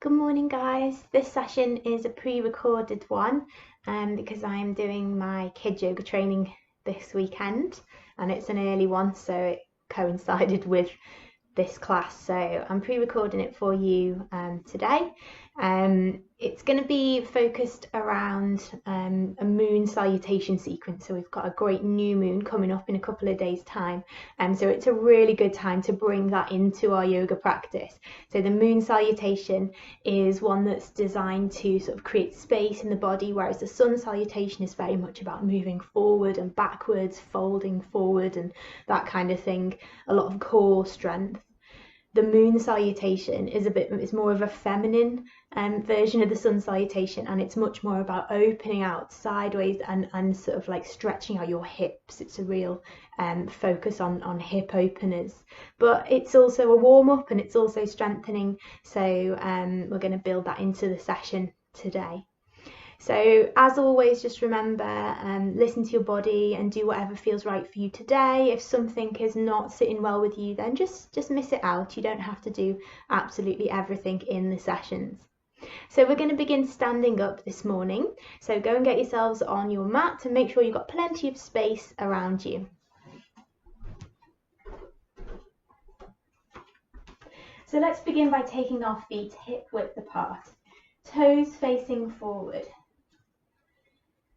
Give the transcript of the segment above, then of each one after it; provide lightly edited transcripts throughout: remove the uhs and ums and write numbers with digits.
Good morning, guys. This session is a pre-recorded one because I am doing my kids yoga training this weekend and it's an early one, so it coincided with this class, so I'm pre-recording it for you today. It's going to be focused around a moon salutation sequence. So we've got a great new moon coming up in a couple of days' time, and so it's a really good time to bring that into our yoga practice. So the moon salutation is one that's designed to sort of create space in the body, whereas the sun salutation is very much about moving forward and backwards, folding forward and that kind of thing, a lot of core strength. The moon salutation is more of a feminine version of the sun salutation, and it's much more about opening out sideways and sort of like stretching out your hips. It's a real focus on hip openers, but it's also a warm-up and it's also strengthening, so we're going to build that into the session today. So as always, just remember, listen to your body and do whatever feels right for you today. If something is not sitting well with you, then just miss it out. You don't have to do absolutely everything in the sessions. So we're going to begin standing up this morning. So go and get yourselves on your mat and make sure you've got plenty of space around you. So let's begin by taking our feet hip width apart, toes facing forward.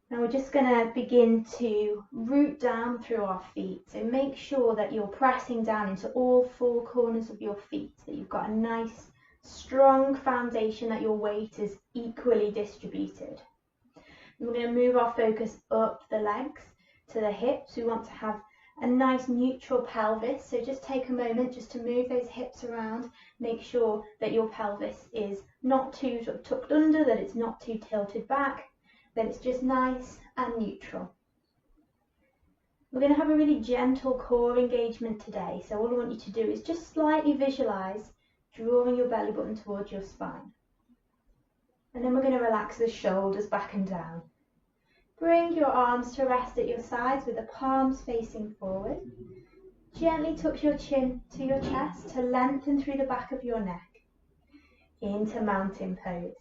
Now we're just going to begin to root down through our feet. So make sure that you're pressing down into all four corners of your feet, that you've got a nice strong foundation, that your weight is equally distributed. And we're going to move our focus up the legs to the hips. We want to have a nice neutral pelvis. So just take a moment just to move those hips around. Make sure that your pelvis is not too sort of tucked under, that it's not too tilted back, that it's just nice and neutral. We're going to have a really gentle core engagement today, so all I want you to do is just slightly visualize drawing your belly button towards your spine. And then we're going to relax the shoulders back and down. Bring your arms to rest at your sides with the palms facing forward. Gently tuck your chin to your chest to lengthen through the back of your neck into mountain pose.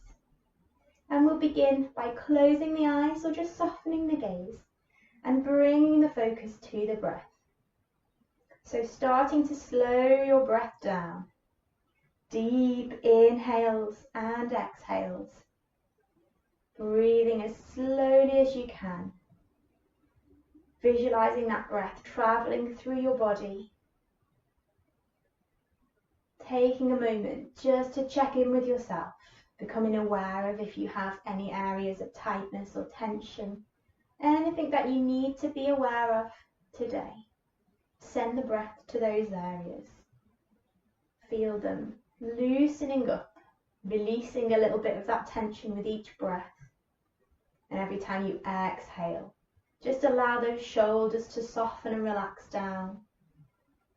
And we'll begin by closing the eyes or just softening the gaze and bringing the focus to the breath. So starting to slow your breath down. Deep inhales and exhales. Breathing as slowly as you can. Visualizing that breath traveling through your body. Taking a moment just to check in with yourself, becoming aware of if you have any areas of tightness or tension, anything that you need to be aware of today. Send the breath to those areas. Feel them loosening up, releasing a little bit of that tension with each breath. And every time you exhale, just allow those shoulders to soften and relax down.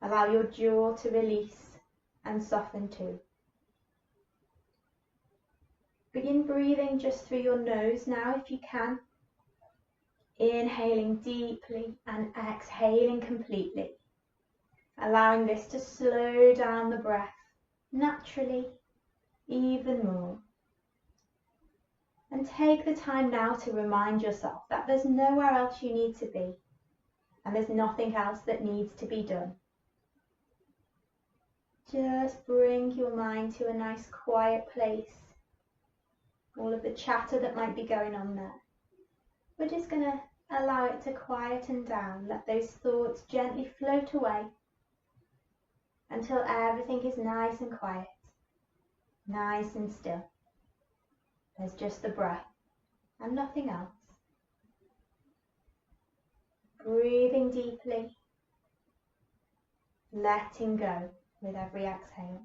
Allow your jaw to release and soften too. Begin breathing just through your nose now if you can. Inhaling deeply and exhaling completely. Allowing this to slow down the breath naturally even more. And take the time now to remind yourself that there's nowhere else you need to be and there's nothing else that needs to be done. Just bring your mind to a nice quiet place. All of the chatter that might be going on there. We're just going to allow it to quieten down. Let those thoughts gently float away until everything is nice and quiet, nice and still. There's just the breath and nothing else. Breathing deeply, letting go with every exhale.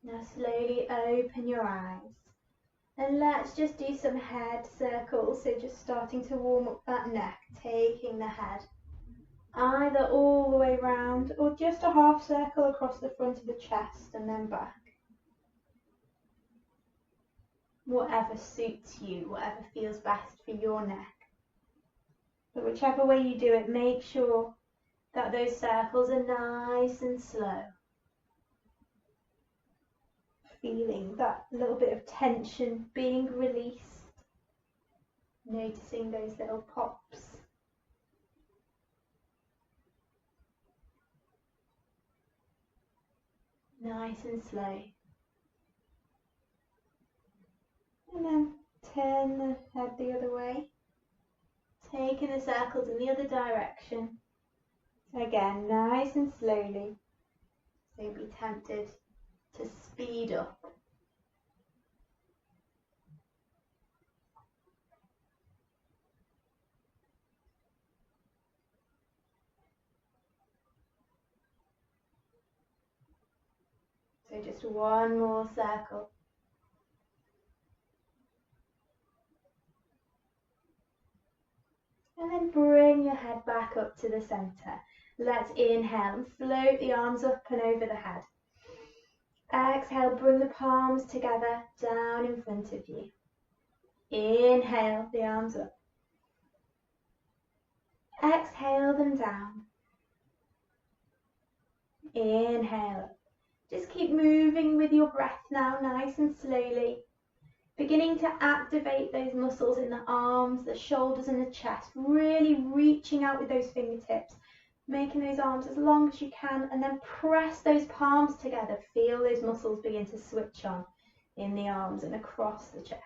Now slowly open your eyes and let's just do some head circles. So just starting to warm up that neck, taking the head either all the way round or just a half circle across the front of the chest and then back. Whatever suits you, whatever feels best for your neck. But whichever way you do it, make sure that those circles are nice and slow. Feeling that little bit of tension being released. Noticing those little pops. Nice and slow. And then turn the head the other way. Taking the circles in the other direction. So again, nice and slowly. So be tempted to speed up. So just one more circle. And then bring your head back up to the center. Let's inhale and float the arms up and over the head. Exhale, bring the palms together down in front of you. Inhale, the arms up. Exhale them down. Inhale up. Just keep moving with your breath now, nice and slowly. Beginning to activate those muscles in the arms, the shoulders and the chest. Really reaching out with those fingertips. Making those arms as long as you can, and then press those palms together. Feel those muscles begin to switch on in the arms and across the chest.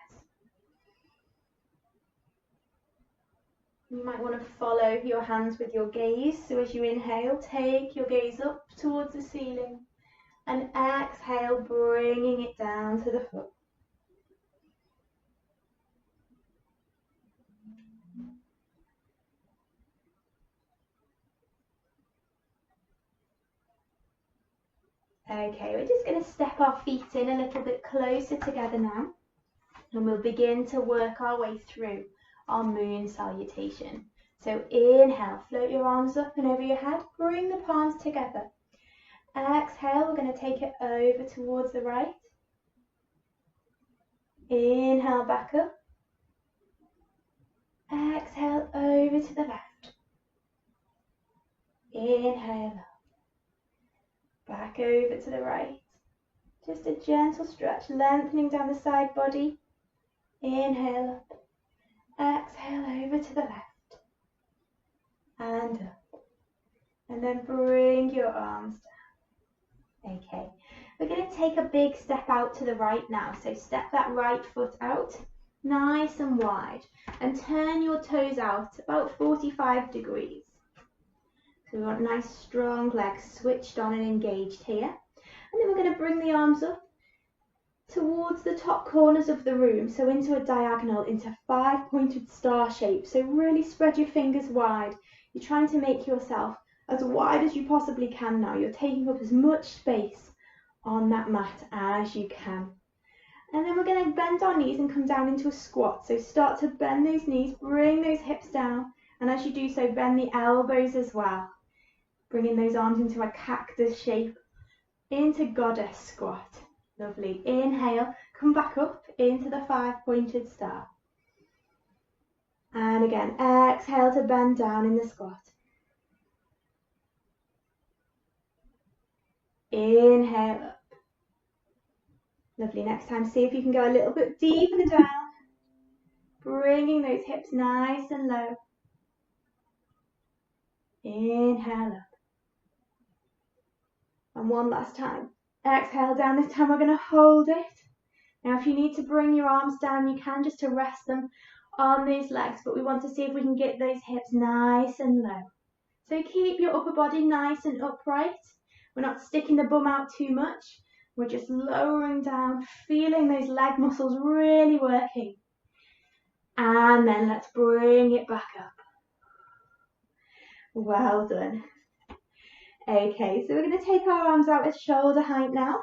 You might want to follow your hands with your gaze. So as you inhale, take your gaze up towards the ceiling. And exhale, bringing it down to the foot. Okay, we're just going to step our feet in a little bit closer together now. And we'll begin to work our way through our moon salutation. So inhale, float your arms up and over your head. Bring the palms together. Exhale, we're going to take it over towards the right. Inhale, back up. Exhale, over to the left. Inhale up. Back over to the right. Just a gentle stretch, lengthening down the side body. Inhale up. Exhale over to the left. And up. And then bring your arms down. Okay. We're going to take a big step out to the right now. So step that right foot out, nice and wide. And turn your toes out about 45 degrees. So we want nice strong legs switched on and engaged here. And then we're going to bring the arms up towards the top corners of the room. So into a diagonal, into 5-pointed star shape. So really spread your fingers wide. You're trying to make yourself as wide as you possibly can now. You're taking up as much space on that mat as you can. And then we're going to bend our knees and come down into a squat. So start to bend those knees, bring those hips down. And as you do so, bend the elbows as well. Bringing those arms into a cactus shape, into goddess squat. Lovely. Inhale, come back up into the 5-pointed star. And again, exhale to bend down in the squat. Inhale up. Lovely. Next time, see if you can go a little bit deeper down. Bringing those hips nice and low. Inhale up. And one last time. Exhale down. This time we're going to hold it. Now if you need to bring your arms down, you can, just to rest them on these legs. But we want to see if we can get those hips nice and low. So keep your upper body nice and upright. We're not sticking the bum out too much. We're just lowering down, feeling those leg muscles really working. And then let's bring it back up. Well done. Okay, so we're going to take our arms out at shoulder height now.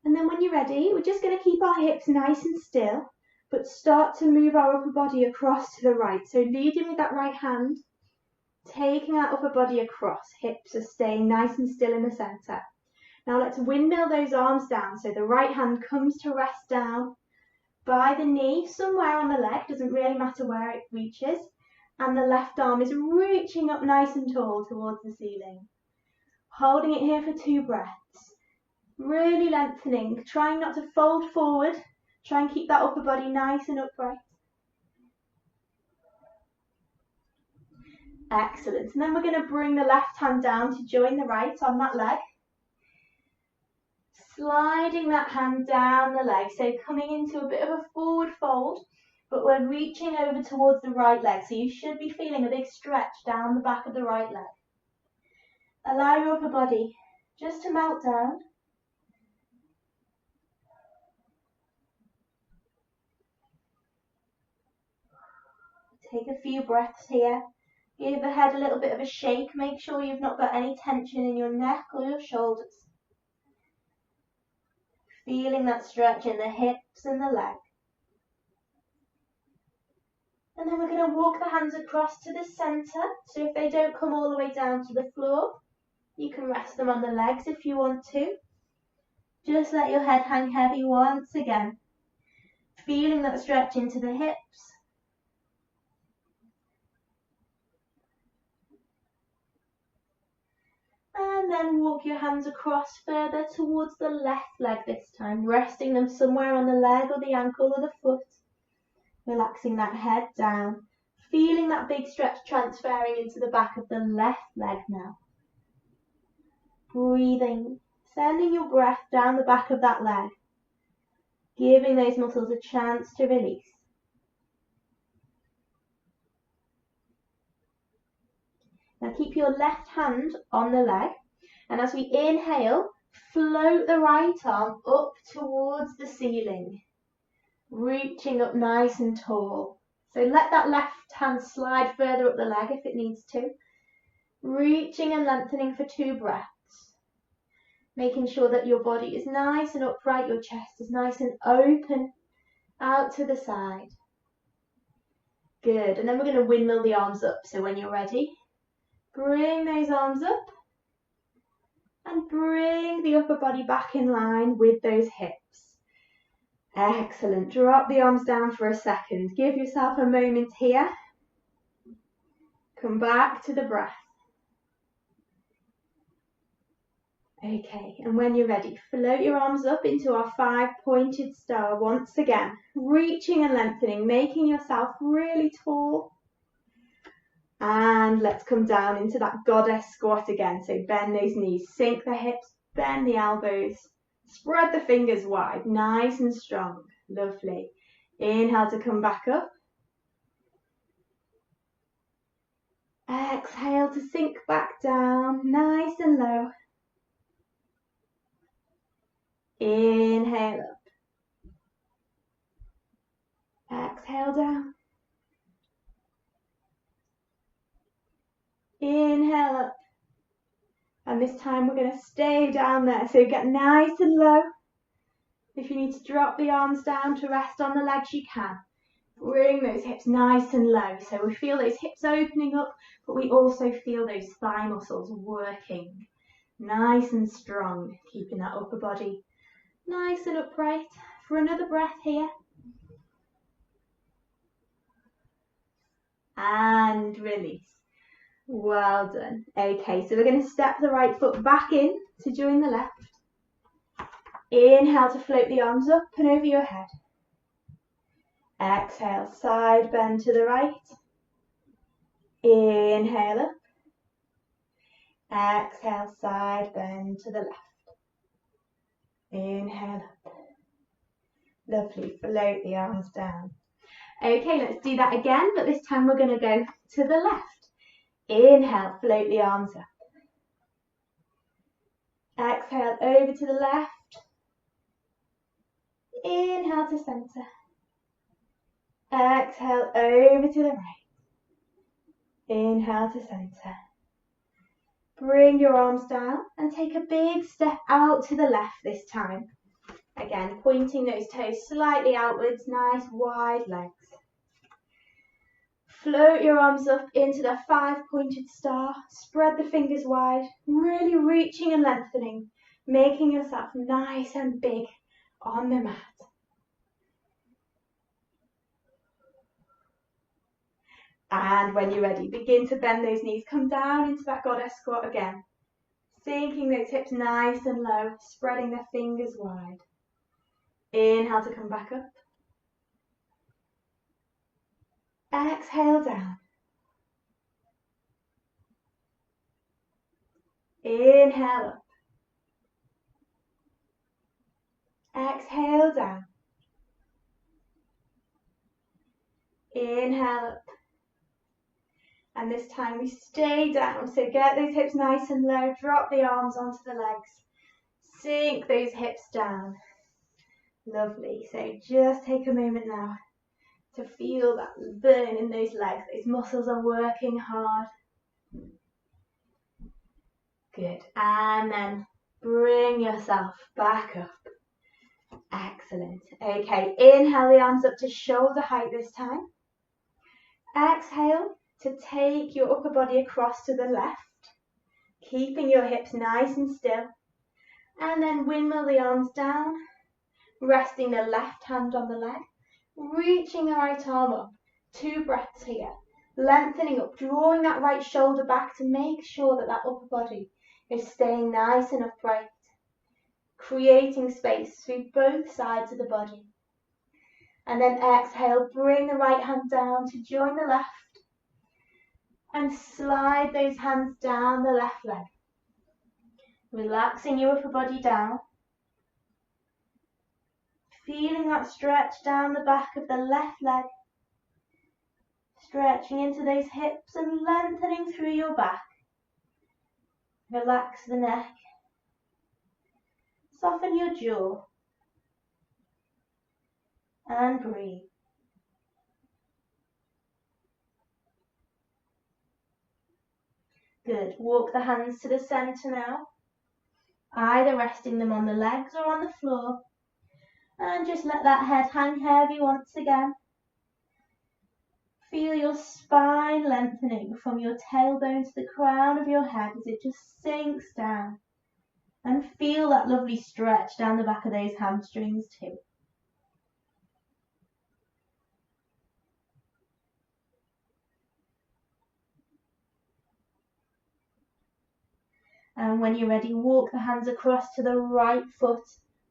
And then when you're ready, we're just going to keep our hips nice and still, but start to move our upper body across to the right. So leading with that right hand, taking our upper body across. Hips are staying nice and still in the center. Now let's windmill those arms down. So the right hand comes to rest down by the knee, somewhere on the leg, doesn't really matter where it reaches. and the left arm is reaching up nice and tall towards the ceiling. Holding it here for 2 breaths. Really lengthening, trying not to fold forward. Try and keep that upper body nice and upright. Excellent. And then we're going to bring the left hand down to join the right on that leg. Sliding that hand down the leg, so coming into a bit of a forward fold, but we're reaching over towards the right leg, so you should be feeling a big stretch down the back of the right leg. Allow your upper body just to melt down. Take a few breaths here. Give the head a little bit of a shake. Make sure you've not got any tension in your neck or your shoulders. Feeling that stretch in the hips and the leg. And then we're going to walk the hands across to the centre. So if they don't come all the way down to the floor, you can rest them on the legs if you want to. Just let your head hang heavy once again. Feeling that stretch into the hips. And then walk your hands across further towards the left leg this time, resting them somewhere on the leg or the ankle or the foot. Relaxing that head down, feeling that big stretch transferring into the back of the left leg now. Breathing, sending your breath down the back of that leg, giving those muscles a chance to release. Now keep your left hand on the leg, and as we inhale, float the right arm up towards the ceiling, reaching up nice and tall. So let that left hand slide further up the leg if it needs to, reaching and lengthening for 2 breaths, making sure that your body is nice and upright, your chest is nice and open out to the side. Good, and then we're going to windmill the arms up, so when you're ready, bring those arms up and bring the upper body back in line with those hips. Excellent. Drop the arms down for a second. Give yourself a moment here. Come back to the breath. Okay, and when you're ready, float your arms up into our 5-pointed star once again, reaching and lengthening, making yourself really tall. And let's come down into that goddess squat again. So bend those knees, sink the hips, bend the elbows, spread the fingers wide, nice and strong. Lovely. Inhale to come back up. Exhale to sink back down, nice and low. Inhale up. Exhale down. Inhale up. And this time we're going to stay down there. So get nice and low. If you need to drop the arms down to rest on the legs, you can. Bring those hips nice and low. So we feel those hips opening up, but we also feel those thigh muscles working. Nice and strong, keeping that upper body nice and upright. For another breath here. And release. Well done. Okay, so we're going to step the right foot back in to join the left. Inhale to float the arms up and over your head. Exhale, side bend to the right. Inhale up. Exhale, side bend to the left. Inhale up. Lovely, float the arms down. Okay, let's do that again, but this time we're going to go to the left. Inhale, float the arms up. Exhale, over to the left. Inhale to centre. Exhale, over to the right. Inhale to centre. Bring your arms down and take a big step out to the left this time. Again, pointing those toes slightly outwards, nice wide legs. Float your arms up into the 5-pointed star. Spread the fingers wide, really reaching and lengthening, making yourself nice and big on the mat. And when you're ready, begin to bend those knees. Come down into that goddess squat again. Sinking those hips nice and low, spreading the fingers wide. Inhale to come back up. Exhale down. Inhale up. Exhale down. Inhale up. And this time we stay down. So get those hips nice and low. Drop the arms onto the legs. Sink those hips down. Lovely. So just take a moment now to feel that burn in those legs. Those muscles are working hard. Good. And then bring yourself back up. Excellent. Okay, inhale the arms up to shoulder height this time. Exhale to take your upper body across to the left, keeping your hips nice and still. And then windmill the arms down, resting the left hand on the leg, reaching the right arm up. 2 breaths here. Lengthening up, drawing that right shoulder back to make sure that that upper body is staying nice and upright. Creating space through both sides of the body. And then exhale, bring the right hand down to join the left. And slide those hands down the left leg. Relaxing your upper body down. Feeling that stretch down the back of the left leg. Stretching into those hips and lengthening through your back. Relax the neck. Soften your jaw. And breathe. Good. Walk the hands to the center now. Either resting them on the legs or on the floor. And just let that head hang heavy once again. Feel your spine lengthening from your tailbone to the crown of your head as it just sinks down. And feel that lovely stretch down the back of those hamstrings too. And when you're ready, walk the hands across to the right foot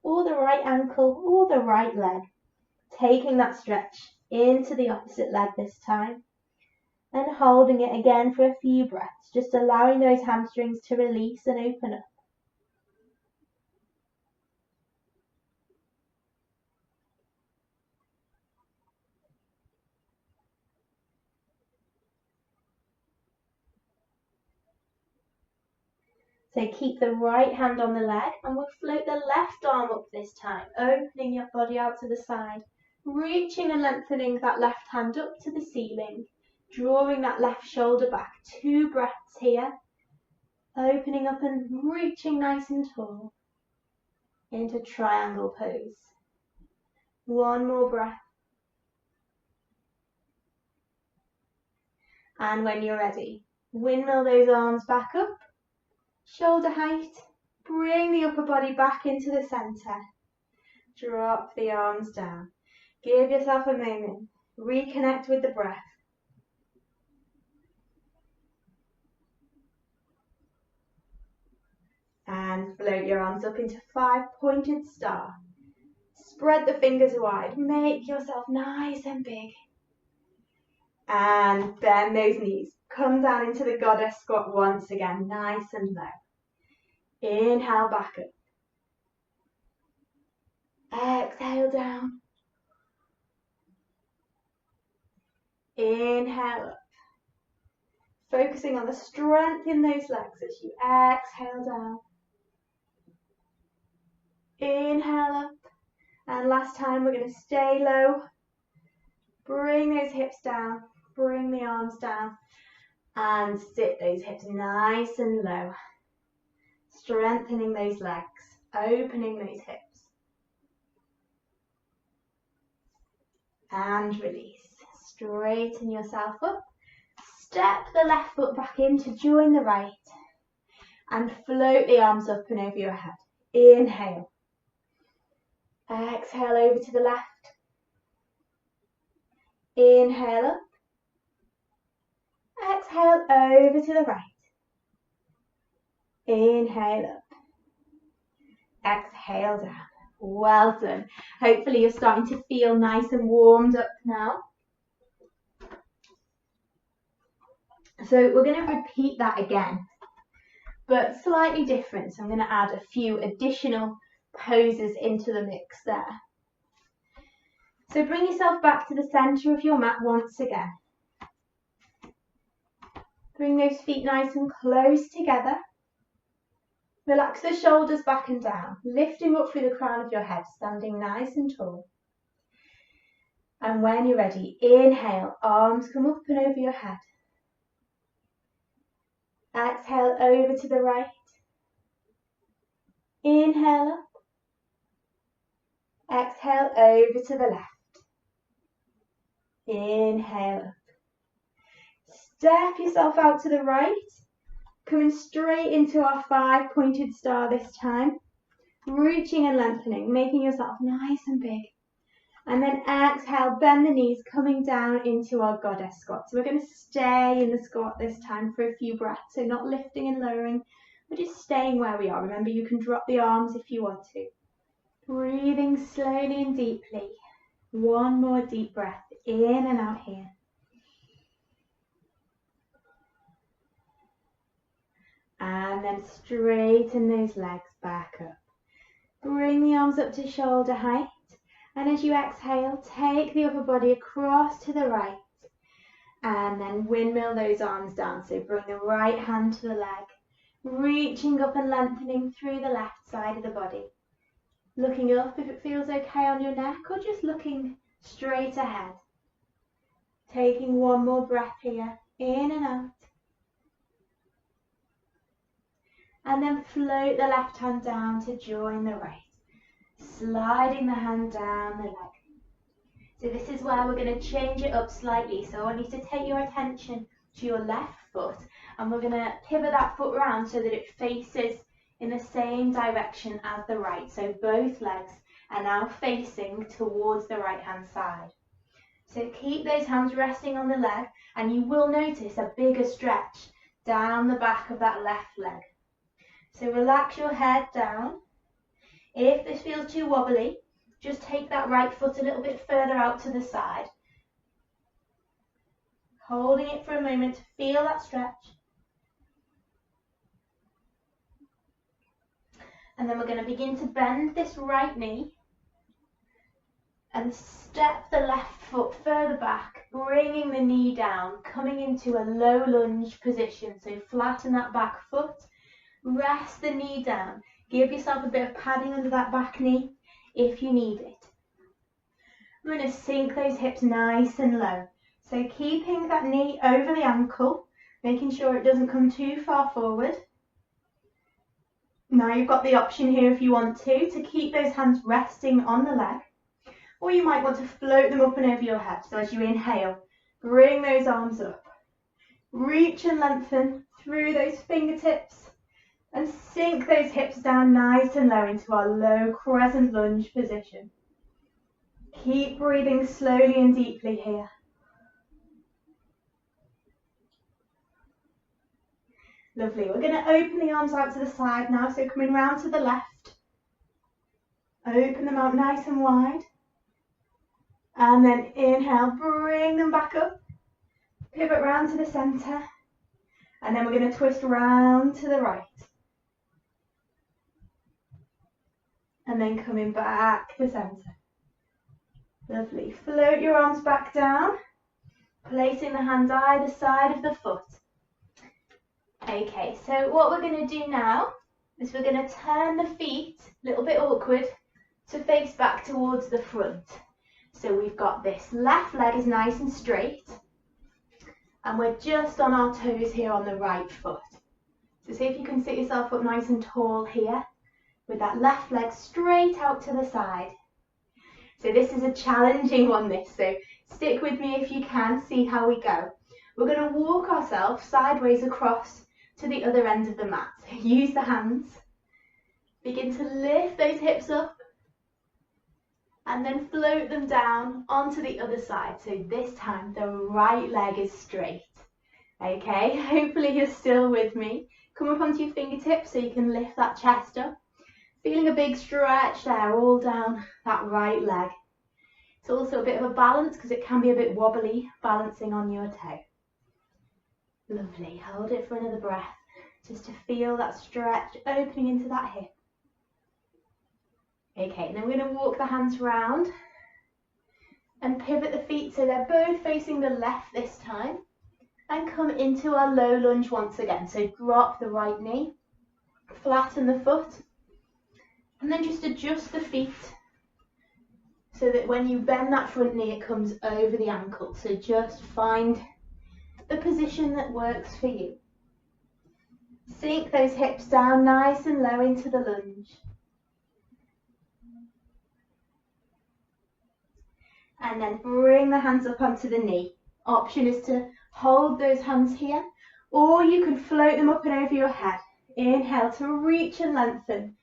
or the right ankle or the right leg. Taking that stretch into the opposite leg this time. And holding it again for a few breaths, just allowing those hamstrings to release and open up. So keep the right hand on the leg and we'll float the left arm up this time, opening your body out to the side, reaching and lengthening that left hand up to the ceiling, drawing that left shoulder back. 2 breaths here, opening up and reaching nice and tall into triangle pose. 1 more breath. And when you're ready, windmill those arms back up. Shoulder height, bring the upper body back into the center. Drop the arms down. Give yourself a moment. Reconnect with the breath. And float your arms up into 5-pointed star. Spread the fingers wide. Make yourself nice and big. And bend those knees. Come down into the goddess squat once again, nice and low. Inhale back up. Exhale down. Inhale up. Focusing on the strength in those legs as you exhale down. Inhale up. And last time we're going to stay low. Bring those hips down. Bring the arms down. And sit those hips nice and low. Strengthening those legs. Opening those hips. And release. Straighten yourself up. Step the left foot back in to join the right. And float the arms up and over your head. Inhale. Exhale over to the left. Inhale up. Exhale over to the right. Inhale up. Exhale down. Well done. Hopefully you're starting to feel nice and warmed up now. So we're going to repeat that again, but slightly different. So I'm going to add a few additional poses into the mix there. So bring yourself back to the center of your mat once again. Bring those feet nice and close together. Relax the shoulders back and down, lifting up through the crown of your head, standing nice and tall. And when you're ready, inhale, arms come up and over your head. Exhale over to the right. Inhale up. Exhale over to the left. Inhale up. Step yourself out to the right. Coming straight into our 5-pointed star this time. Reaching and lengthening, making yourself nice and big. And then exhale, bend the knees, coming down into our goddess squat. So we're going to stay in the squat this time for a few breaths. So not lifting and lowering, but just staying where we are. Remember, you can drop the arms if you want to. Breathing slowly and deeply. One more deep breath in and out here. And then straighten those legs back up. Bring the arms up to shoulder height. And as you exhale, take the upper body across to the right. And then windmill those arms down. So bring the right hand to the leg. Reaching up and lengthening through the left side of the body. Looking up if it feels okay on your neck, or just looking straight ahead. Taking one more breath here, in and out. And then float the left hand down to join the right. Sliding the hand down the leg. So this is where we're going to change it up slightly. So I want you to take your attention to your left foot, and we're going to pivot that foot round so that it faces in the same direction as the right. So both legs are now facing towards the right hand side. So keep those hands resting on the leg, and you will notice a bigger stretch down the back of that left leg. So relax your head down. If this feels too wobbly, just take that right foot a little bit further out to the side. Holding it for a moment to feel that stretch. And then we're going to begin to bend this right knee and step the left foot further back, bringing the knee down, coming into a low lunge position. So flatten that back foot, rest the knee down. Give yourself a bit of padding under that back knee if you need it. We're going to sink those hips nice and low. So keeping that knee over the ankle, making sure it doesn't come too far forward. Now you've got the option here if you want to keep those hands resting on the leg, or you might want to float them up and over your head. So as you inhale, bring those arms up. Reach and lengthen through those fingertips. And sink those hips down nice and low into our low crescent lunge position. Keep breathing slowly and deeply here. Lovely. We're going to open the arms out to the side now. So coming round to the left. Open them out nice and wide. And then inhale, bring them back up. Pivot round to the centre. And then we're going to twist round to the right. And then coming back to centre. Lovely. Float your arms back down, placing the hands either side of the foot. Okay, so what we're going to do now is we're going to turn the feet, a little bit awkward, to face back towards the front. So we've got this left leg is nice and straight, and we're just on our toes here on the right foot. So see if you can sit yourself up nice and tall here, with that left leg straight out to the side. So this is a challenging one, so stick with me if you can, see how we go. We're going to walk ourselves sideways across to the other end of the mat. So use the hands, begin to lift those hips up, and then float them down onto the other side. So this time the right leg is straight. Okay, hopefully you're still with me. Come up onto your fingertips so you can lift that chest up. Feeling a big stretch there all down that right leg. It's also a bit of a balance because it can be a bit wobbly balancing on your toe. Lovely, hold it for another breath just to feel that stretch opening into that hip. Okay, and then we're going to walk the hands round and pivot the feet so they're both facing the left this time, and come into our low lunge once again. So drop the right knee, flatten the foot, and then just adjust the feet so that when you bend that front knee it comes over the ankle. So just find the position that works for you. Sink those hips down nice and low into the lunge. And then bring the hands up onto the knee. Option is to hold those hands here, or you can float them up and over your head. Inhale to reach and lengthen.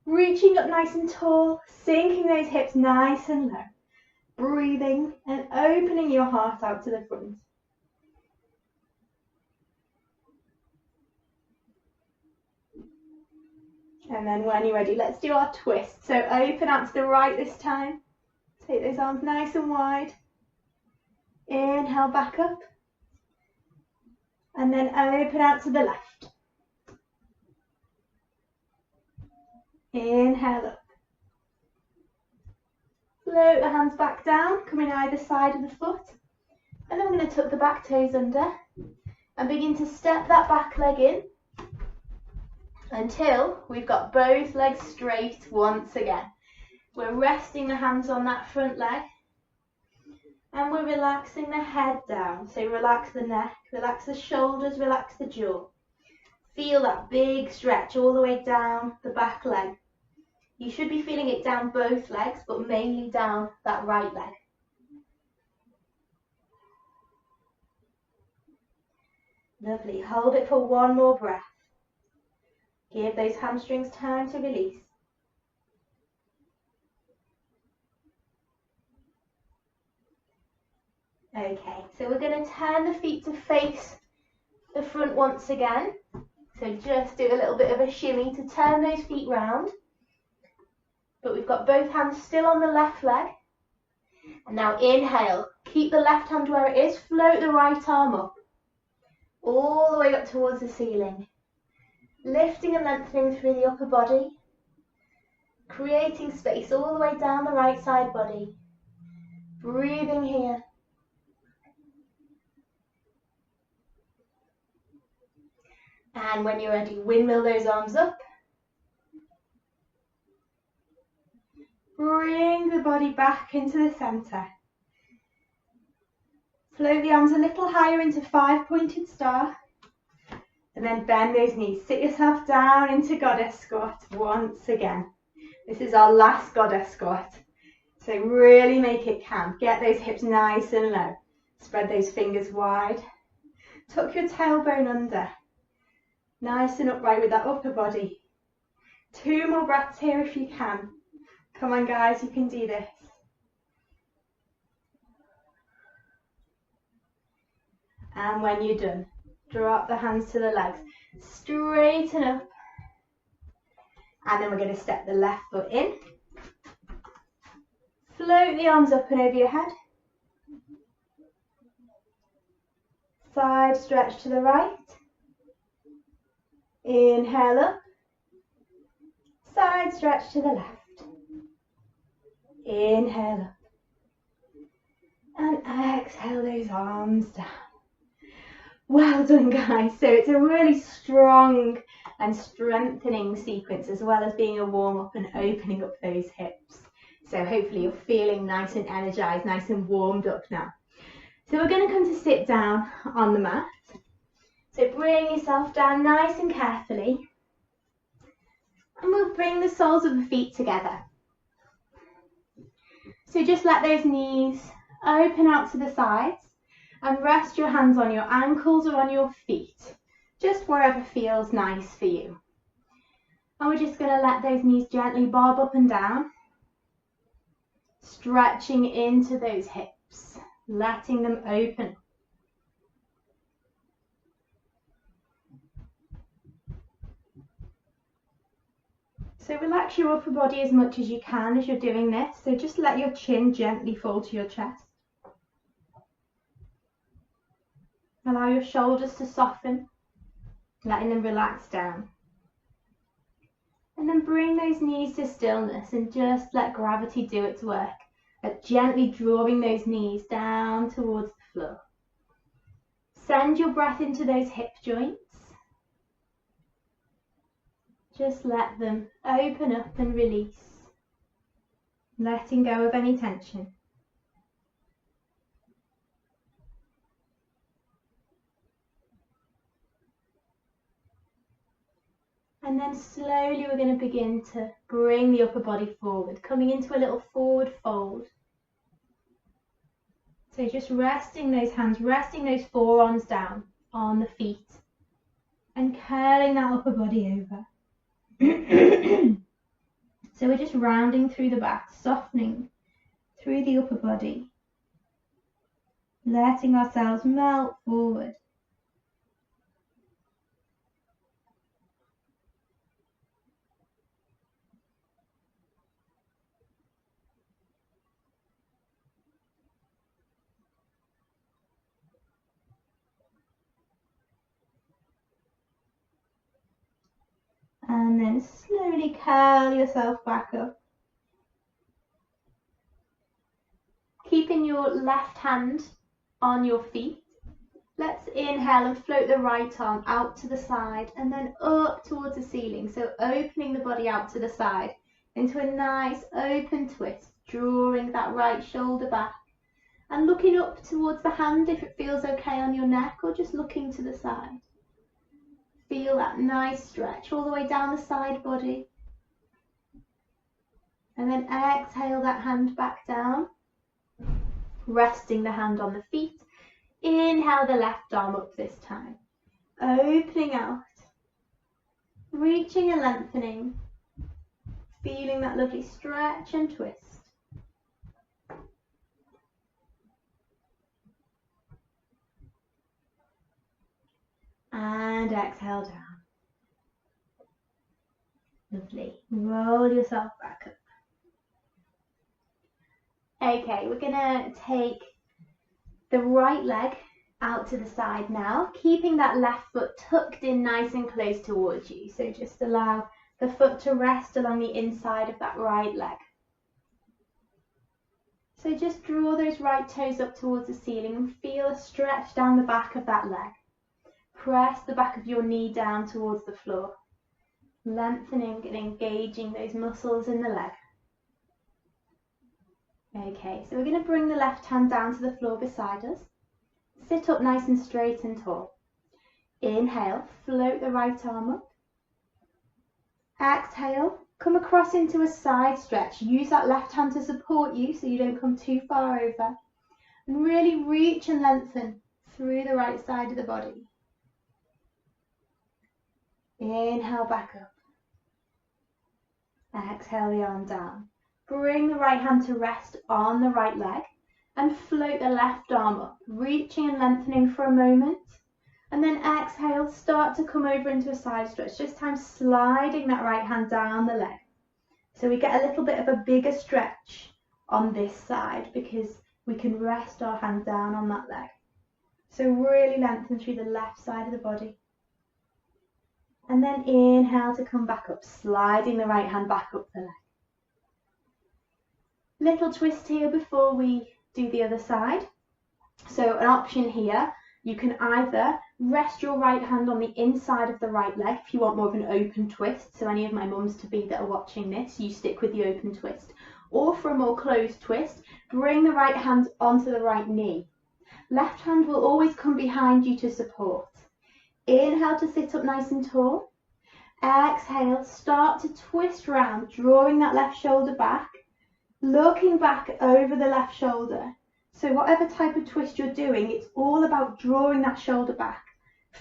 Reaching up nice and tall, sinking those hips nice and low. Breathing and opening your heart out to the front. And then when you're ready, let's do our twist. So open out to the right this time. Take those arms nice and wide. Inhale back up. And then open out to the left. Inhale up. Float the hands back down, coming either side of the foot. And then we're going to tuck the back toes under and begin to step that back leg in until we've got both legs straight once again. We're resting the hands on that front leg and we're relaxing the head down. So relax the neck, relax the shoulders, relax the jaw. Feel that big stretch all the way down the back leg. You should be feeling it down both legs, but mainly down that right leg. Lovely. Hold it for one more breath. Give those hamstrings time to release. Okay, so we're going to turn the feet to face the front once again. So just do a little bit of a shimmy to turn those feet round. But we've got both hands still on the left leg. And now inhale, keep the left hand where it is, float the right arm up, all the way up towards the ceiling. Lifting and lengthening through the upper body, creating space all the way down the right side body. Breathing here. And when you're ready, windmill those arms up. Bring the body back into the centre. Float the arms a little higher into 5-pointed star. And then bend those knees. Sit yourself down into goddess squat once again. This is our last goddess squat. So really make it count. Get those hips nice and low. Spread those fingers wide. Tuck your tailbone under. Nice and upright with that upper body. 2 more breaths here if you can. Come on guys, you can do this. And when you're done, drop the hands to the legs. Straighten up. And then we're going to step the left foot in. Float the arms up and over your head. Side stretch to the right. Inhale up. Side stretch to the left. Inhale up. And exhale those arms down. Well done guys. So it's a really strong and strengthening sequence as well as being a warm up and opening up those hips. So hopefully you're feeling nice and energized, nice and warmed up now. So we're going to come to sit down on the mat. So bring yourself down nice and carefully. And we'll bring the soles of the feet together. So just let those knees open out to the sides and rest your hands on your ankles or on your feet, just wherever feels nice for you. And we're just going to let those knees gently bob up and down, stretching into those hips, letting them open. So relax your upper body as much as you can as you're doing this. So just let your chin gently fall to your chest. Allow your shoulders to soften, letting them relax down. And then bring those knees to stillness and just let gravity do its work at gently drawing those knees down towards the floor. Send your breath into those hip joints. Just let them open up and release, letting go of any tension. And then slowly we're going to begin to bring the upper body forward, coming into a little forward fold. So just resting those hands, resting those forearms down on the feet and curling that upper body over. So we're just rounding through the back, softening through the upper body, letting ourselves melt forward. And then slowly curl yourself back up. Keeping your left hand on your feet. Let's inhale and float the right arm out to the side and then up towards the ceiling. So opening the body out to the side into a nice open twist, drawing that right shoulder back and looking up towards the hand if it feels okay on your neck, or just looking to the side. Feel that nice stretch all the way down the side body. And then exhale that hand back down, resting the hand on the feet. Inhale the left arm up this time, opening out, reaching and lengthening, feeling that lovely stretch and twist. And exhale down. Lovely. Roll yourself back up. Okay, we're gonna take the right leg out to the side now, keeping that left foot tucked in nice and close towards you. So just allow the foot to rest along the inside of that right leg. So just draw those right toes up towards the ceiling and feel a stretch down the back of that leg. Press the back of your knee down towards the floor, lengthening and engaging those muscles in the leg. Okay, so we're going to bring the left hand down to the floor beside us. Sit up nice and straight and tall. Inhale, float the right arm up. Exhale, come across into a side stretch. Use that left hand to support you so you don't come too far over. And really reach and lengthen through the right side of the body. Inhale back up. Exhale the arm down. Bring the right hand to rest on the right leg and float the left arm up, reaching and lengthening for a moment. And then exhale, start to come over into a side stretch, this time sliding that right hand down the leg. So we get a little bit of a bigger stretch on this side because we can rest our hand down on that leg. So really lengthen through the left side of the body. And then inhale to come back up, sliding the right hand back up the leg. Little twist here before we do the other side. So an option here, you can either rest your right hand on the inside of the right leg if you want more of an open twist. So any of my mums-to-be that are watching this, you stick with the open twist. Or for a more closed twist, bring the right hand onto the right knee. Left hand will always come behind you to support. Inhale to sit up nice and tall. Exhale, start to twist round, drawing that left shoulder back, looking back over the left shoulder. So whatever type of twist you're doing, it's all about drawing that shoulder back,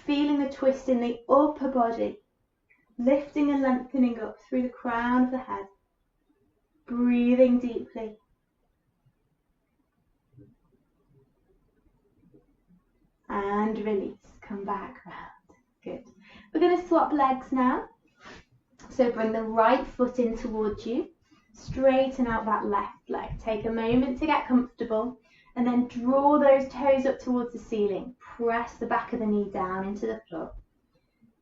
feeling the twist in the upper body, lifting and lengthening up through the crown of the head, breathing deeply. And release, come back round. Good. We're going to swap legs now. So bring the right foot in towards you, straighten out that left leg. Take a moment to get comfortable and then draw those toes up towards the ceiling. Press the back of the knee down into the floor.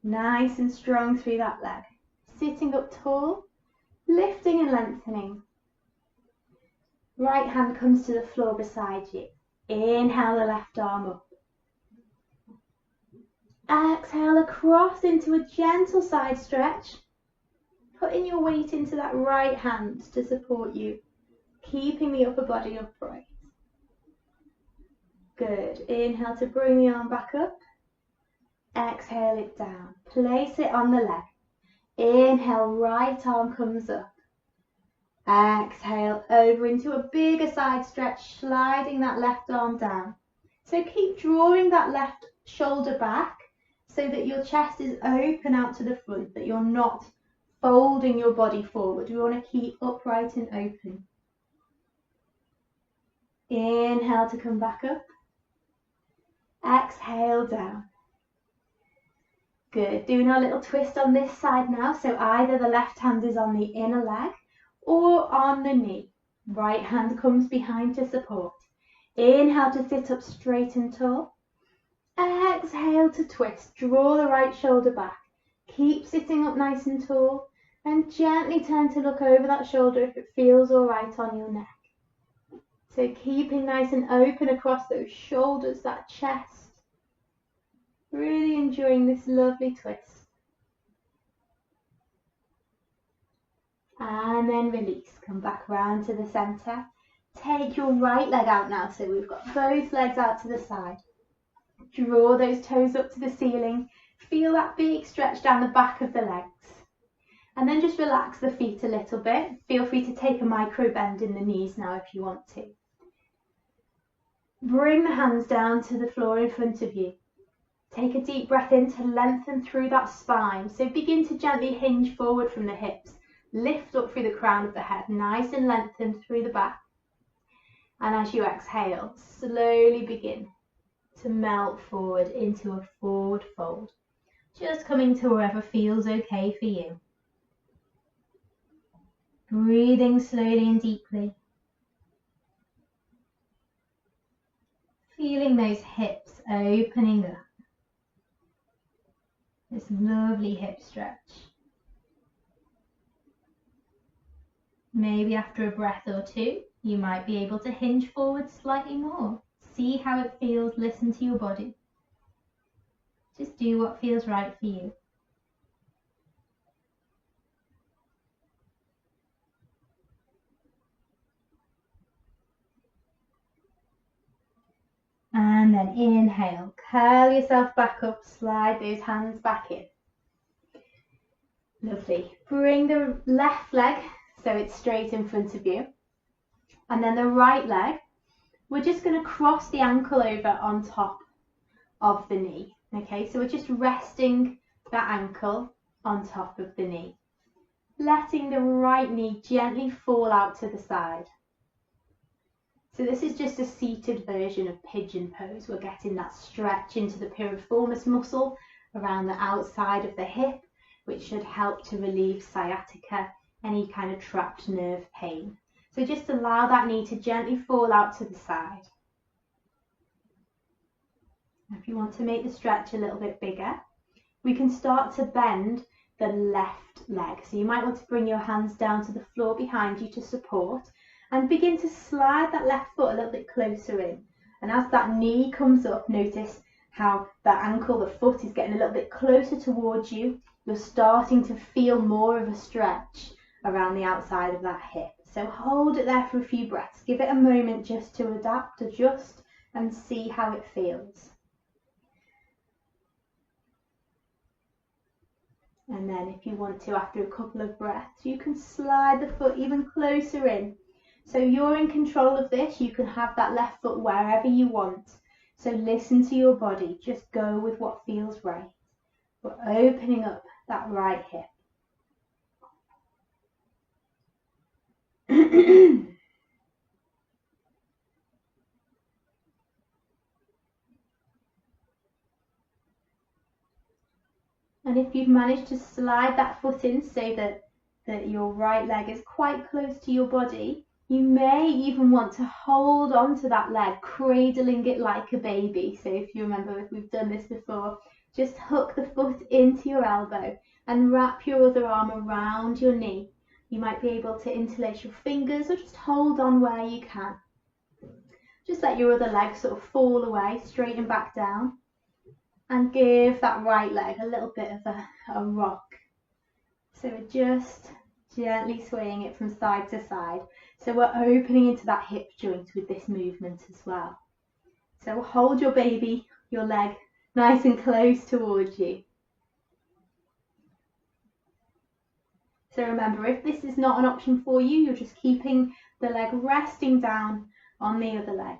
Nice and strong through that leg. Sitting up tall, lifting and lengthening. Right hand comes to the floor beside you. Inhale the left arm up. Exhale across into a gentle side stretch. Putting your weight into that right hand to support you, keeping the upper body upright. Good. Inhale to bring the arm back up. Exhale it down. Place it on the leg. Inhale, right arm comes up. Exhale over into a bigger side stretch, sliding that left arm down. So keep drawing that left shoulder back so that your chest is open out to the front, that you're not folding your body forward. We want to keep upright and open. Inhale to come back up. Exhale down. Good. Doing our little twist on this side now. So either the left hand is on the inner leg or on the knee. Right hand comes behind to support. Inhale to sit up straight and tall. Exhale to twist. Draw the right shoulder back. Keep sitting up nice and tall and gently turn to look over that shoulder if it feels all right on your neck. So keeping nice and open across those shoulders, that chest. Really enjoying this lovely twist. And then release. Come back round to the centre. Take your right leg out now. So we've got both legs out to the side. Draw those toes up to the ceiling. Feel that big stretch down the back of the legs. And then just relax the feet a little bit. Feel free to take a micro bend in the knees now if you want to. Bring the hands down to the floor in front of you. Take a deep breath in to lengthen through that spine. So begin to gently hinge forward from the hips. Lift up through the crown of the head, nice and lengthened through the back. And as you exhale, slowly begin to melt forward into a forward fold. Just coming to wherever feels okay for you. Breathing slowly and deeply. Feeling those hips opening up. This lovely hip stretch. Maybe after a breath or two, you might be able to hinge forward slightly more. See how it feels, listen to your body. Just do what feels right for you. And then inhale, curl yourself back up, slide those hands back in. Lovely. Bring the left leg so it's straight in front of you. And then the right leg, we're just going to cross the ankle over on top of the knee. Okay, so we're just resting that ankle on top of the knee. Letting the right knee gently fall out to the side. So this is just a seated version of pigeon pose. We're getting that stretch into the piriformis muscle around the outside of the hip, which should help to relieve sciatica, any kind of trapped nerve pain. So just allow that knee to gently fall out to the side. If you want to make the stretch a little bit bigger, we can start to bend the left leg. So you might want to bring your hands down to the floor behind you to support and begin to slide that left foot a little bit closer in. And as that knee comes up, notice how that ankle, the foot is getting a little bit closer towards you. You're starting to feel more of a stretch around the outside of that hip. So hold it there for a few breaths. Give it a moment just to adapt, adjust, and see how it feels. And then if you want to, after a couple of breaths, you can slide the foot even closer in. So you're in control of this. You can have that left foot wherever you want. So listen to your body. Just go with what feels right. We're opening up that right hip. And if you've managed to slide that foot in so that your right leg is quite close to your body, you may even want to hold on to that leg, cradling it like a baby. So if you remember, if we've done this before, just hook the foot into your elbow and wrap your other arm around your knee. You might be able to interlace your fingers or just hold on where you can. Just let your other leg sort of fall away, straighten back down, and give that right leg a little bit of a rock. So we're just gently swaying it from side to side. So we're opening into that hip joint with this movement as well. So hold your baby, your leg, nice and close towards you. So remember, if this is not an option for you, you're just keeping the leg resting down on the other leg.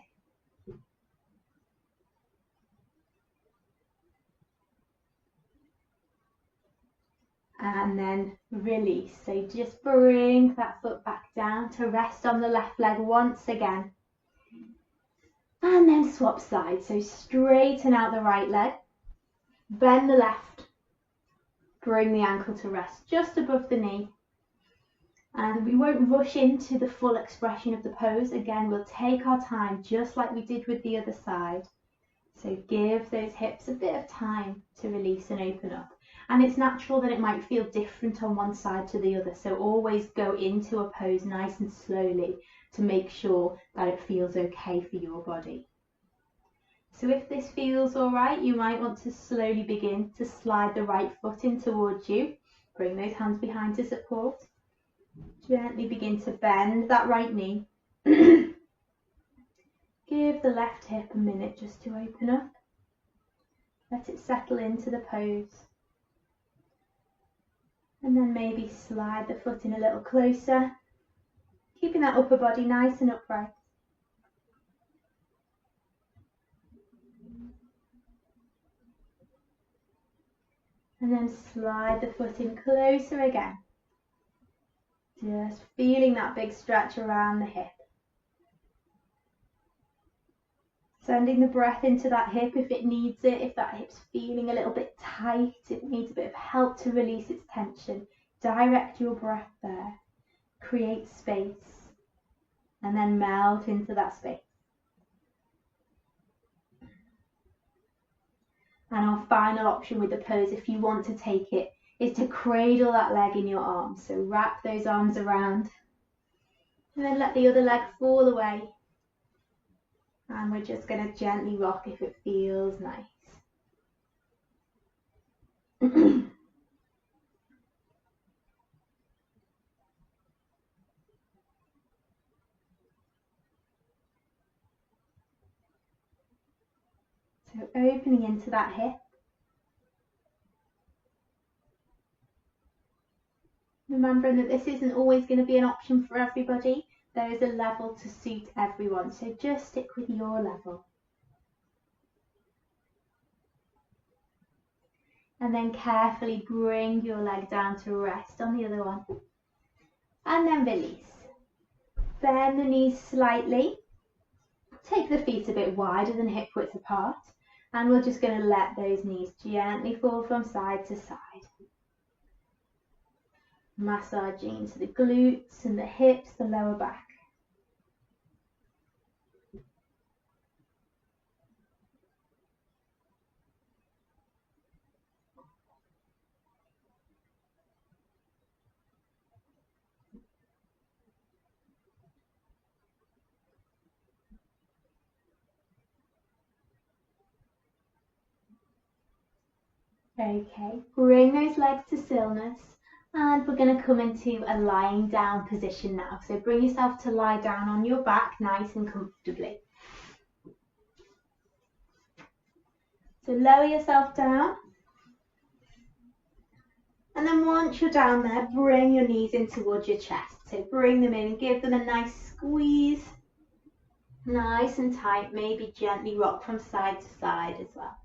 And then release. So just bring that foot back down to rest on the left leg once again. And then swap sides. So straighten out the right leg, bend the left, bring the ankle to rest just above the knee. And we won't rush into the full expression of the pose. Again, we'll take our time just like we did with the other side. So give those hips a bit of time to release and open up. And it's natural that it might feel different on one side to the other. So always go into a pose nice and slowly to make sure that it feels okay for your body. So if this feels all right, you might want to slowly begin to slide the right foot in towards you. Bring those hands behind to support. Gently begin to bend that right knee. Give the left hip a minute just to open up. Let it settle into the pose. And then maybe slide the foot in a little closer, keeping that upper body nice and upright. And then slide the foot in closer again. Just feeling that big stretch around the hip. Sending the breath into that hip if it needs it. If that hip's feeling a little bit tight, it needs a bit of help to release its tension. Direct your breath there. Create space. And then melt into that space. And our final option with the pose, if you want to take it, is to cradle that leg in your arms. So wrap those arms around. And then let the other leg fall away. And we're just going to gently rock if it feels nice. So opening into that hip. Remembering that this isn't always going to be an option for everybody. There is a level to suit everyone, so just stick with your level. And then carefully bring your leg down to rest on the other one. And then release. Bend the knees slightly. Take the feet a bit wider than hip width apart. And we're just going to let those knees gently fall from side to side. Massaging into the glutes and the hips, the lower back. Okay, bring those legs to stillness. And we're going to come into a lying down position now. So bring yourself to lie down on your back nice and comfortably. So lower yourself down. And then once you're down there, bring your knees in towards your chest. So bring them in and give them a nice squeeze. Nice and tight, maybe gently rock from side to side as well.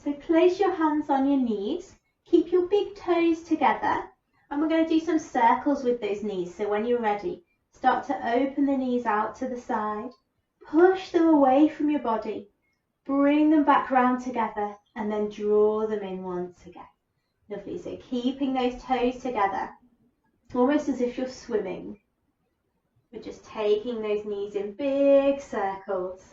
So place your hands on your knees, keep your big toes together, and we're going to do some circles with those knees. So when you're ready, start to open the knees out to the side, push them away from your body, Bring them back round together and then draw them in once again. Lovely. So keeping those toes together, almost as if you're swimming. We're just taking those knees in big circles.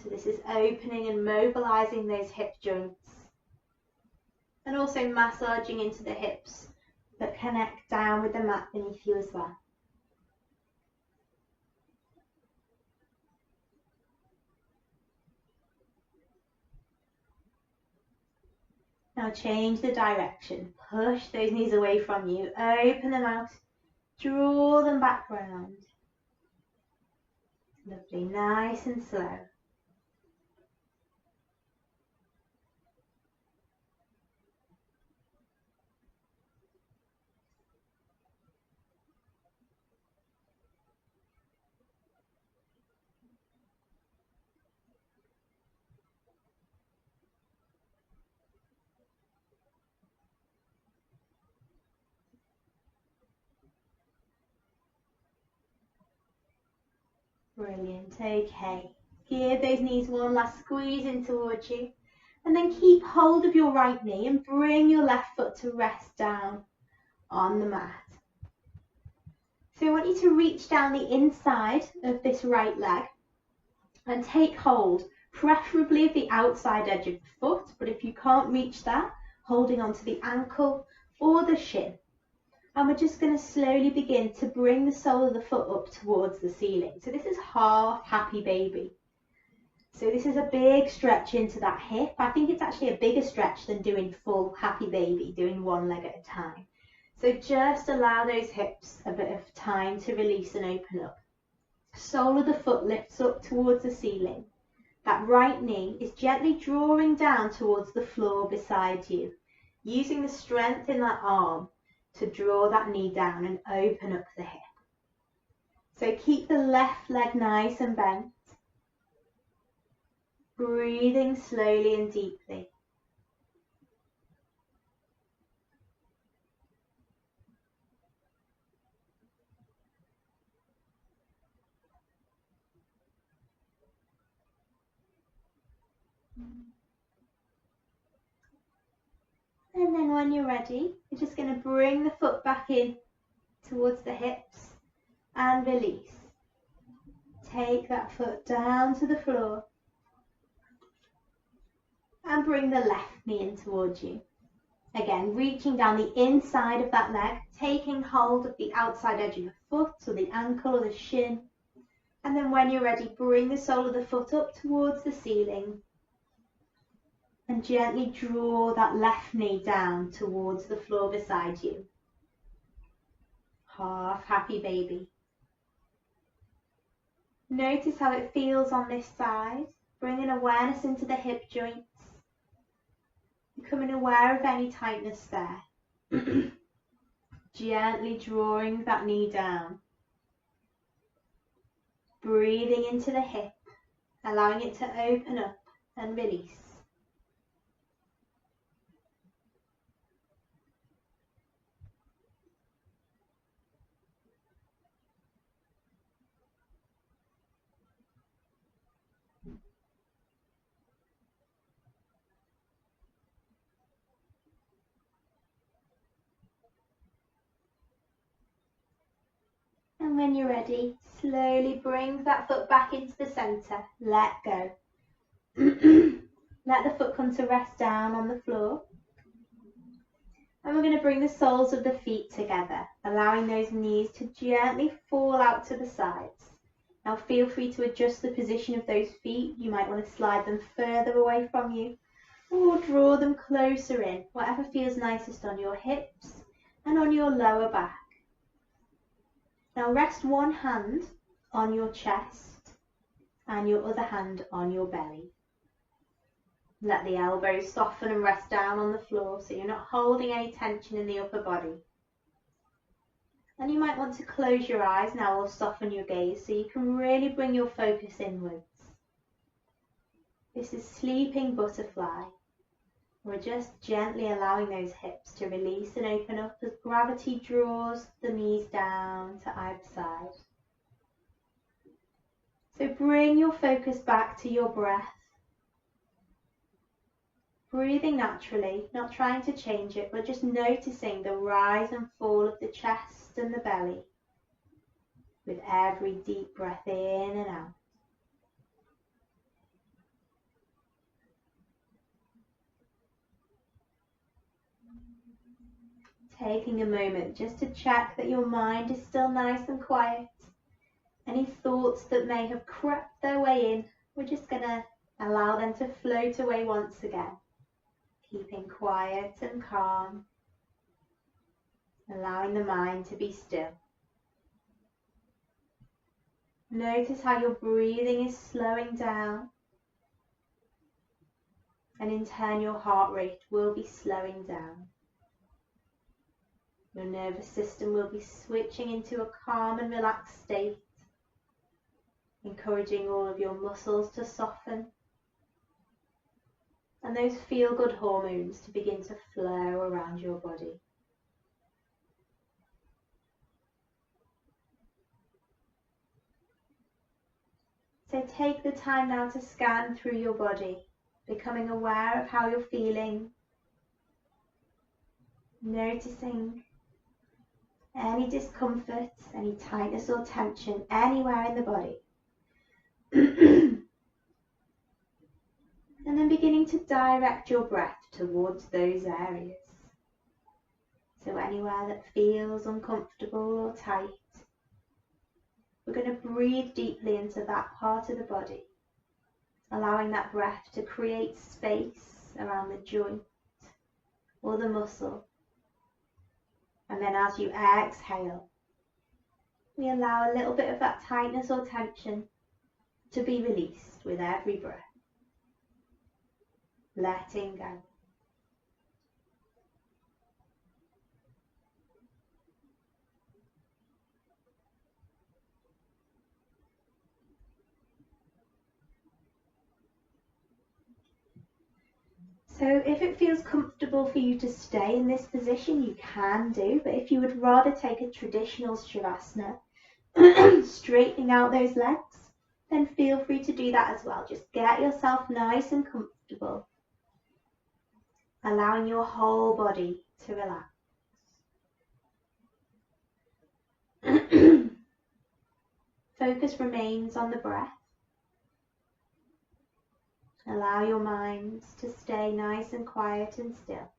So this is opening and mobilizing those hip joints. And also massaging into the hips that connect down with the mat beneath you as well. Now change the direction. Push those knees away from you. Open them out. Draw them back round. Lovely, nice and slow. Brilliant, okay. Give those knees one last squeeze in towards you. And then keep hold of your right knee and bring your left foot to rest down on the mat. So I want you to reach down the inside of this right leg and take hold, preferably of the outside edge of the foot, but if you can't reach that, holding onto the ankle or the shin. And we're just going to slowly begin to bring the sole of the foot up towards the ceiling. So this is half happy baby. So this is a big stretch into that hip. I think it's actually a bigger stretch than doing full happy baby, doing one leg at a time. So just allow those hips a bit of time to release and open up. Sole of the foot lifts up towards the ceiling. That right knee is gently drawing down towards the floor beside you, using the strength in that arm to draw that knee down and open up the hip. So keep the left leg nice and bent. Breathing slowly and deeply. And then when you're ready, you're just going to bring the foot back in towards the hips and release. Take that foot down to the floor and bring the left knee in towards you. Again, reaching down the inside of that leg, taking hold of the outside edge of the foot or the ankle or the shin. And then when you're ready, bring the sole of the foot up towards the ceiling and gently draw that left knee down towards the floor beside you. Half happy baby. Notice how it feels on this side, bringing awareness into the hip joints, becoming aware of any tightness there. Gently drawing that knee down. Breathing into the hip, allowing it to open up and release. And when you're ready, slowly bring that foot back into the centre. Let go. Let the foot come to rest down on the floor. And we're going to bring the soles of the feet together, allowing those knees to gently fall out to the sides. Now feel free to adjust the position of those feet. You might want to slide them further away from you or draw them closer in, whatever feels nicest on your hips and on your lower back. Now rest one hand on your chest and your other hand on your belly. Let the elbows soften and rest down on the floor so you're not holding any tension in the upper body. And you might want to close your eyes now or soften your gaze so you can really bring your focus inwards. This is sleeping butterfly. We're just gently allowing those hips to release and open up as gravity draws the knees down to either side. So bring your focus back to your breath. Breathing naturally, not trying to change it, but just noticing the rise and fall of the chest and the belly with every deep breath in and out. Taking a moment just to check that your mind is still nice and quiet. Any thoughts that may have crept their way in, we're just going to allow them to float away once again. Keeping quiet and calm, allowing the mind to be still. Notice how your breathing is slowing down, and in turn your heart rate will be slowing down. Your nervous system will be switching into a calm and relaxed state, encouraging all of your muscles to soften and those feel-good hormones to begin to flow around your body. So take the time now to scan through your body, becoming aware of how you're feeling, noticing any discomfort, any tightness or tension anywhere in the body. And then beginning to direct your breath towards those areas. So anywhere that feels uncomfortable or tight, we're going to breathe deeply into that part of the body, allowing that breath to create space around the joint or the muscle. And then as you exhale, we allow a little bit of that tightness or tension to be released with every breath. Letting go. So if it feels comfortable for you to stay in this position, you can do, but if you would rather take a traditional Shavasana, straightening out those legs, then feel free to do that as well. Just get yourself nice and comfortable, allowing your whole body to relax. Focus remains on the breath. Allow your mind to stay nice and quiet and still.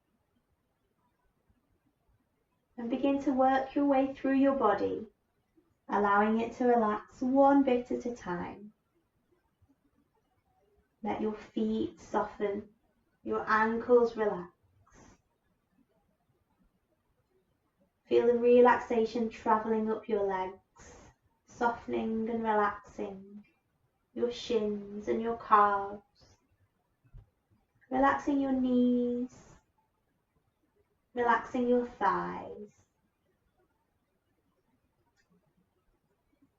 And begin to work your way through your body, allowing it to relax one bit at a time. Let your feet soften, your ankles relax. Feel the relaxation traveling up your legs, softening and relaxing your shins and your calves. Relaxing your knees, relaxing your thighs,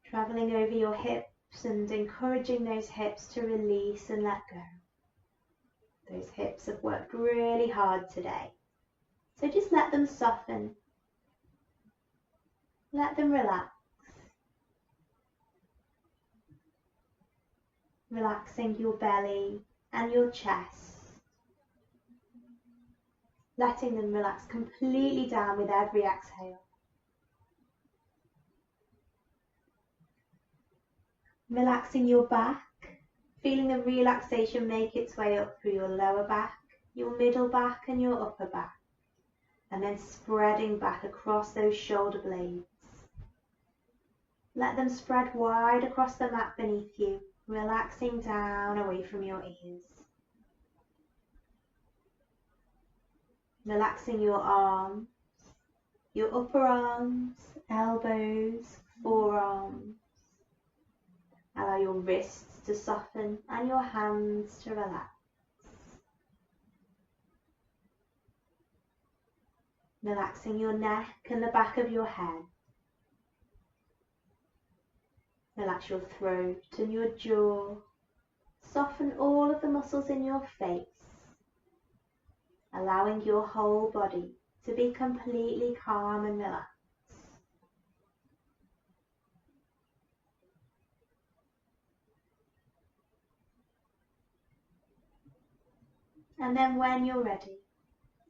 traveling over your hips and encouraging those hips to release and let go. Those hips have worked really hard today, so just let them soften, let them relax. Relaxing your belly and your chest. Letting them relax completely down with every exhale. Relaxing your back, feeling the relaxation make its way up through your lower back, your middle back and your upper back, and then spreading back across those shoulder blades. Let them spread wide across the mat beneath you, relaxing down away from your ears. Relaxing your arms, your upper arms, elbows, forearms. Allow your wrists to soften and your hands to relax. Relaxing your neck and the back of your head. Relax your throat and your jaw. Soften all of the muscles in your face, allowing your whole body to be completely calm and relaxed. And then when you're ready,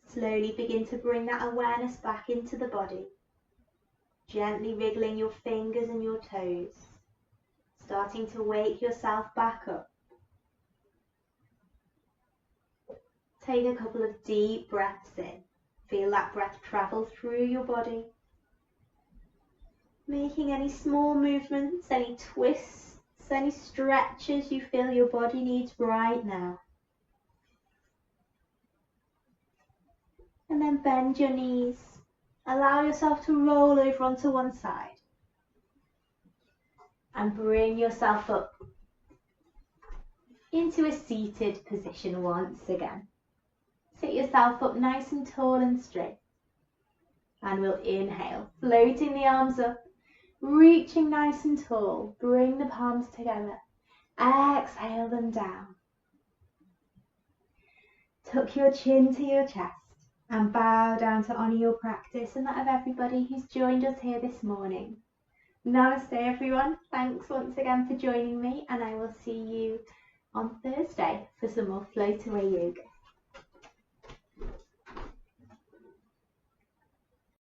slowly begin to bring that awareness back into the body, gently wriggling your fingers and your toes, starting to wake yourself back up. Take a couple of deep breaths in. Feel that breath travel through your body, making any small movements, any twists, any stretches you feel your body needs right now. And then bend your knees. Allow yourself to roll over onto one side. And bring yourself up into a seated position once again. Sit yourself up nice and tall and straight. And we'll inhale, floating the arms up, reaching nice and tall. Bring the palms together. Exhale them down. Tuck your chin to your chest and bow down to honour your practice and that of everybody who's joined us here this morning. Namaste everyone. Thanks once again for joining me, and I will see you on Thursday for some more float away yoga.